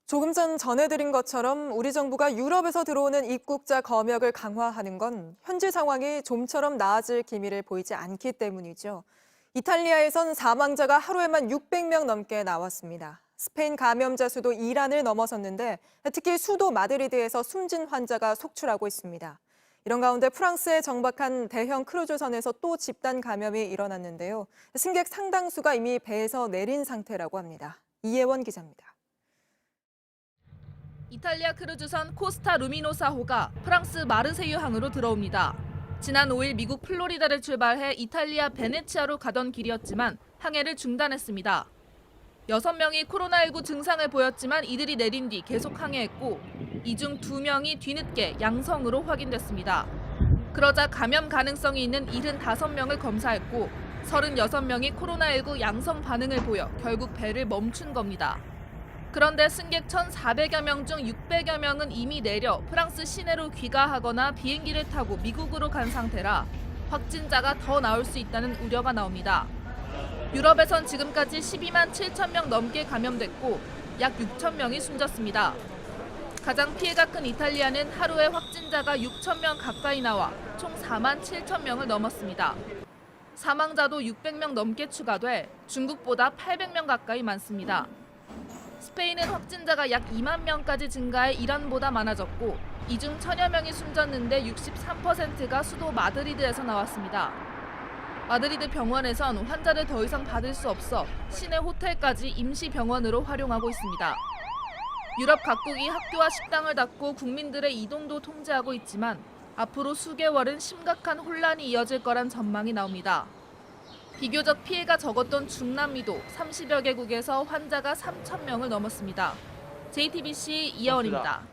조금 전 전해드린 것처럼 우리 정부가 유럽에서 들어오는 입국자 검역을 강화하는 건 현지 상황이 좀처럼 나아질 기미를 보이지 않기 때문이죠. 이탈리아에선 사망자가 하루에만 600명 넘게 나왔습니다. 스페인 감염자 수도 이란을 넘어섰는데 특히 수도 마드리드에서 숨진 환자가 속출하고 있습니다. 이런 가운데 프랑스에 정박한 대형 크루즈선에서 또 집단 감염이 일어났는데요. 승객 상당수가 이미 배에서 내린 상태라고 합니다. 이혜원 기자입니다. 이탈리아 크루즈선 코스타 루미노사호가 프랑스 마르세유항으로 들어옵니다. 지난 5일 미국 플로리다를 출발해 이탈리아 베네치아로 가던 길이었지만 항해를 중단했습니다. 6명이 코로나19 증상을 보였지만 이들이 내린 뒤 계속 항해했고 이 중 2명이 뒤늦게 양성으로 확인됐습니다. 그러자 감염 가능성이 있는 75명을 검사했고 36명이 코로나19 양성 반응을 보여 결국 배를 멈춘 겁니다. 그런데 승객 1,400여 명 중 600여 명은 이미 내려 프랑스 시내로 귀가하거나 비행기를 타고 미국으로 간 상태라 확진자가 더 나올 수 있다는 우려가 나옵니다. 유럽에선 지금까지 12만 7천 명 넘게 감염됐고 약 6천 명이 숨졌습니다. 가장 피해가 큰 이탈리아는 하루에 확진자가 6천 명 가까이 나와 총 4만 7천 명을 넘었습니다. 사망자도 600명 넘게 추가돼 중국보다 800명 가까이 많습니다. 스페인은 확진자가 약 2만 명까지 증가해 이란보다 많아졌고 이 중 1,000여 명이 숨졌는데 63%가 수도 마드리드에서 나왔습니다. 마드리드 병원에선 환자를 더 이상 받을 수 없어 시내 호텔까지 임시병원으로 활용하고 있습니다. 유럽 각국이 학교와 식당을 닫고 국민들의 이동도 통제하고 있지만 앞으로 수개월은 심각한 혼란이 이어질 거란 전망이 나옵니다. 비교적 피해가 적었던 중남미도 30여 개국에서 환자가 3천 명을 넘었습니다. JTBC 이혜원입니다.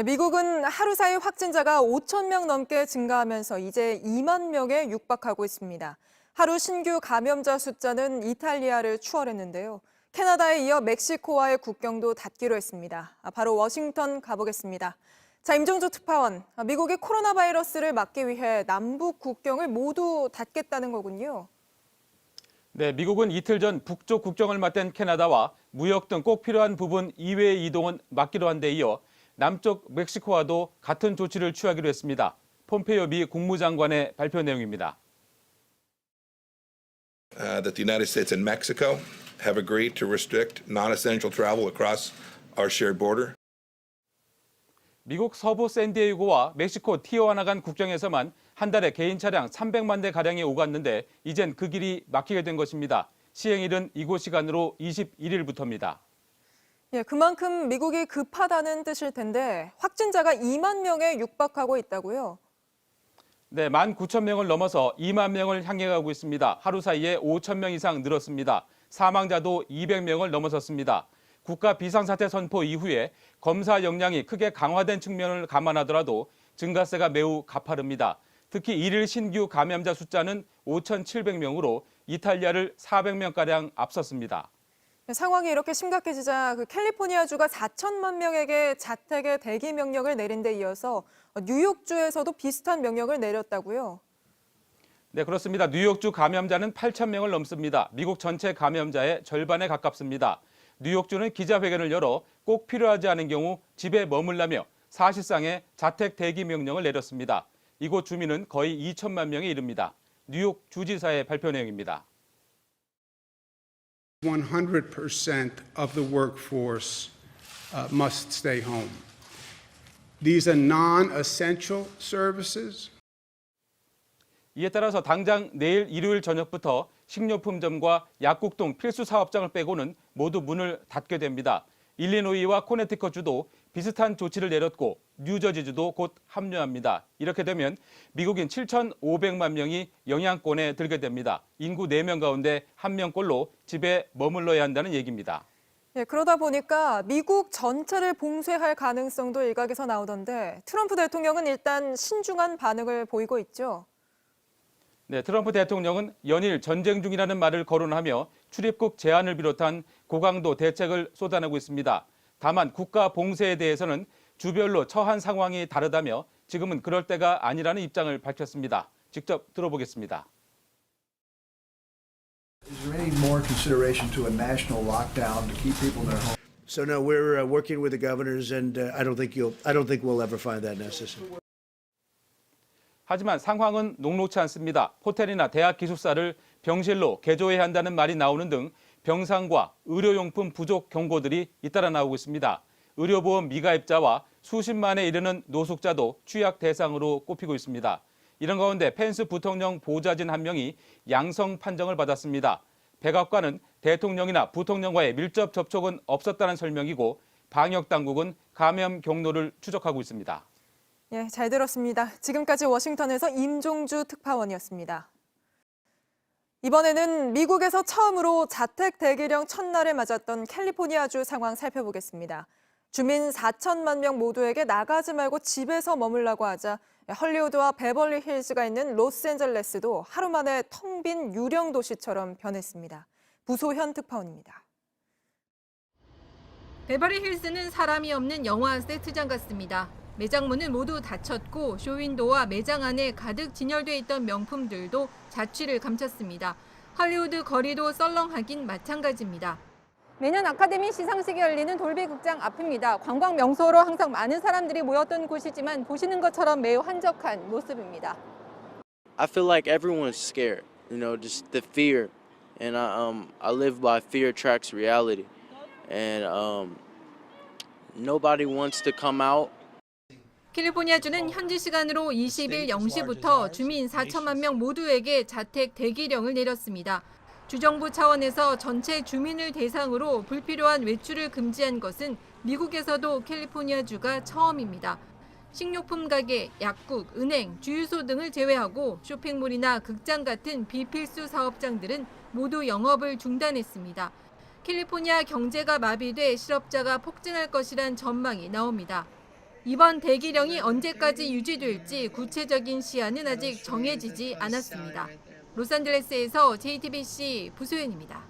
미국은 하루 사이 확진자가 5천 명 넘게 증가하면서 이제 2만 명에 육박하고 있습니다. 하루 신규 감염자 숫자는 이탈리아를 추월했는데요. 캐나다에 이어 멕시코와의 국경도 닫기로 했습니다. 바로 워싱턴 가보겠습니다. 자, 임종조 특파원, 미국이 코로나 바이러스를 막기 위해 남북 국경을 모두 닫겠다는 거군요. 네, 미국은 이틀 전 북쪽 국경을 맞댄 캐나다와 무역 등 꼭 필요한 부분 이외의 이동은 막기로 한 데 이어 남쪽 멕시코와도 같은 조치를 취하기로 했습니다. 폼페이오 미 국무장관의 발표 내용입니다. That the United States and Mexico have agreed to restrict non-essential travel across our shared border. 미국 서부 샌디에이고와 멕시코 티오아나 간 국경에서만 한 달에 개인 차량 300만 대 가량이 오갔는데 이젠 그 길이 막히게 된 것입니다. 시행일은 이곳 시간으로 21일부터입니다. 예, 그만큼 미국이 급하다는 뜻일 텐데 확진자가 2만 명에 육박하고 있다고요? 네, 19,000명을 넘어서 2만 명을 향해 가고 있습니다. 하루 사이에 5천 명 이상 늘었습니다. 사망자도 200명을 넘어섰습니다. 국가 비상사태 선포 이후에 검사 역량이 크게 강화된 측면을 감안하더라도 증가세가 매우 가파릅니다. 특히 일일 신규 감염자 숫자는 5,700명으로 이탈리아를 400명가량 앞섰습니다. 상황이 이렇게 심각해지자 캘리포니아주가 4천만 명에게 자택에 대기 명령을 내린 데 이어서 뉴욕주에서도 비슷한 명령을 내렸다고요? 네, 그렇습니다. 뉴욕주 감염자는 8천 명을 넘습니다. 미국 전체 감염자의 절반에 가깝습니다. 뉴욕주는 기자회견을 열어 꼭 필요하지 않은 경우 집에 머물라며 사실상의 자택 대기 명령을 내렸습니다. 이곳 주민은 거의 2천만 명에 이릅니다. 뉴욕 주지사의 발표 내용입니다. 100% of the workforce must stay home. These are non-essential services. 이에 따라서 당장 내일 일요일 저녁부터 식료품점과 약국 등 필수 사업장을 빼고는 모두 문을 닫게 됩니다. 일리노이와 코네티컷주도 비슷한 조치를 내렸고 뉴저지주도 곧 합류합니다. 이렇게 되면 미국인 7,500만 명이 영향권에 들게 됩니다. 인구 4명 가운데 1명꼴로 집에 머물러야 한다는 얘기입니다. 예, 그러다 보니까 미국 전체를 봉쇄할 가능성도 일각에서 나오던데 트럼프 대통령은 일단 신중한 반응을 보이고 있죠. 네, 트럼프 대통령은 연일 전쟁 중이라는 말을 거론하며 출입국 제한을 비롯한 고강도 대책을 쏟아내고 있습니다. 다만 국가 봉쇄에 대해서는 주별로 처한 상황이 다르다며 지금은 그럴 때가 아니라는 입장을 밝혔습니다. 직접 들어보겠습니다. Is there any more consideration to a national lockdown to keep people in their homes? So no, we're working with the governors, and I don't think we'll ever find that necessary. 하지만 상황은 녹록치 않습니다. 호텔이나 대학 기숙사를 병실로 개조해야 한다는 말이 나오는 등 병상과 의료용품 부족 경고들이 잇따라 나오고 있습니다. 의료보험 미가입자와 수십만에 이르는 노숙자도 취약 대상으로 꼽히고 있습니다. 이런 가운데 펜스 부통령 보좌진 한 명이 양성 판정을 받았습니다. 백악관은 대통령이나 부통령과의 밀접 접촉은 없었다는 설명이고 방역당국은 감염 경로를 추적하고 있습니다. 예, 잘 들었습니다. 지금까지 워싱턴에서 임종주 특파원이었습니다. 이번에는 미국에서 처음으로 자택 대기령 첫날을 맞았던 캘리포니아주 상황 살펴보겠습니다. 주민 4천만 명 모두에게 나가지 말고 집에서 머물라고 하자 헐리우드와 베벌리 힐즈가 있는 로스앤젤레스도 하루 만에 텅 빈 유령 도시처럼 변했습니다. 부소현 특파원입니다. 베버리 힐스는 사람이 없는 영화 세트장 같습니다. 매장 문은 모두 닫혔고 쇼윈도와 매장 안에 가득 진열돼 있던 명품들도 자취를 감췄습니다. 할리우드 거리도 썰렁하긴 마찬가지입니다. 매년 아카데미 시상식이 열리는 돌비 극장 앞입니다. 관광 명소로 항상 많은 사람들이 모였던 곳이지만 보시는 것처럼 매우 한적한 모습입니다. I feel like everyone's scared, just the fear. And I live by fear attracts reality. And nobody wants to come out. 캘리포니아주는 현지 시간으로 20일 0시부터 주민 4천만 명 모두에게 자택 대기령을 내렸습니다. 주정부 차원에서 전체 주민을 대상으로 불필요한 외출을 금지한 것은 미국에서도 캘리포니아주가 처음입니다. 식료품 가게, 약국, 은행, 주유소 등을 제외하고 쇼핑몰이나 극장 같은 비필수 사업장들은 모두 영업을 중단했습니다. 캘리포니아 경제가 마비돼 실업자가 폭증할 것이란 전망이 나옵니다. 이번 대기령이 언제까지 유지될지 구체적인 시한은 아직 정해지지 않았습니다. 로스앤젤레스에서 JTBC 부소연입니다.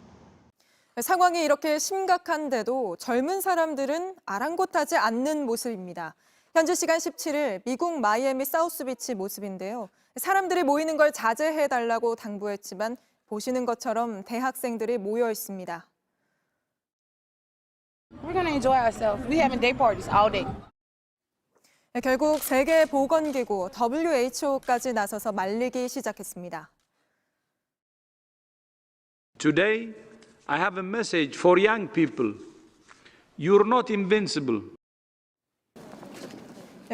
상황이 이렇게 심각한데도 젊은 사람들은 아랑곳하지 않는 모습입니다. 현지 시간 17일 미국 마이애미 사우스비치 모습인데요. 사람들이 모이는 걸 자제해달라고 당부했지만 보시는 것처럼 대학생들이 모여 있습니다. We're going to enjoy ourselves. We having day parties all day. 결국 세계보건기구 WHO까지 나서서 말리기 시작했습니다. Today, I have a message for young people. You're not invincible.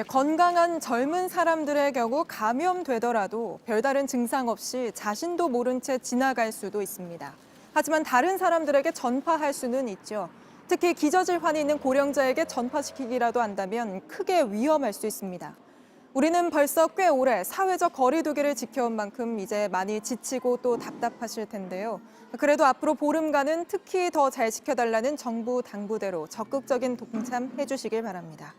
건강한 젊은 사람들의 경우 감염되더라도 별다른 증상 없이 자신도 모른 채 지나갈 수도 있습니다. 하지만 다른 사람들에게 전파할 수는 있죠. 특히 기저질환이 있는 고령자에게 전파시키기라도 한다면 크게 위험할 수 있습니다. 우리는 벌써 꽤 오래 사회적 거리 두기를 지켜온 만큼 이제 많이 지치고 또 답답하실 텐데요. 그래도 앞으로 보름간은 특히 더 잘 지켜달라는 정부 당부대로 적극적인 동참해 주시길 바랍니다.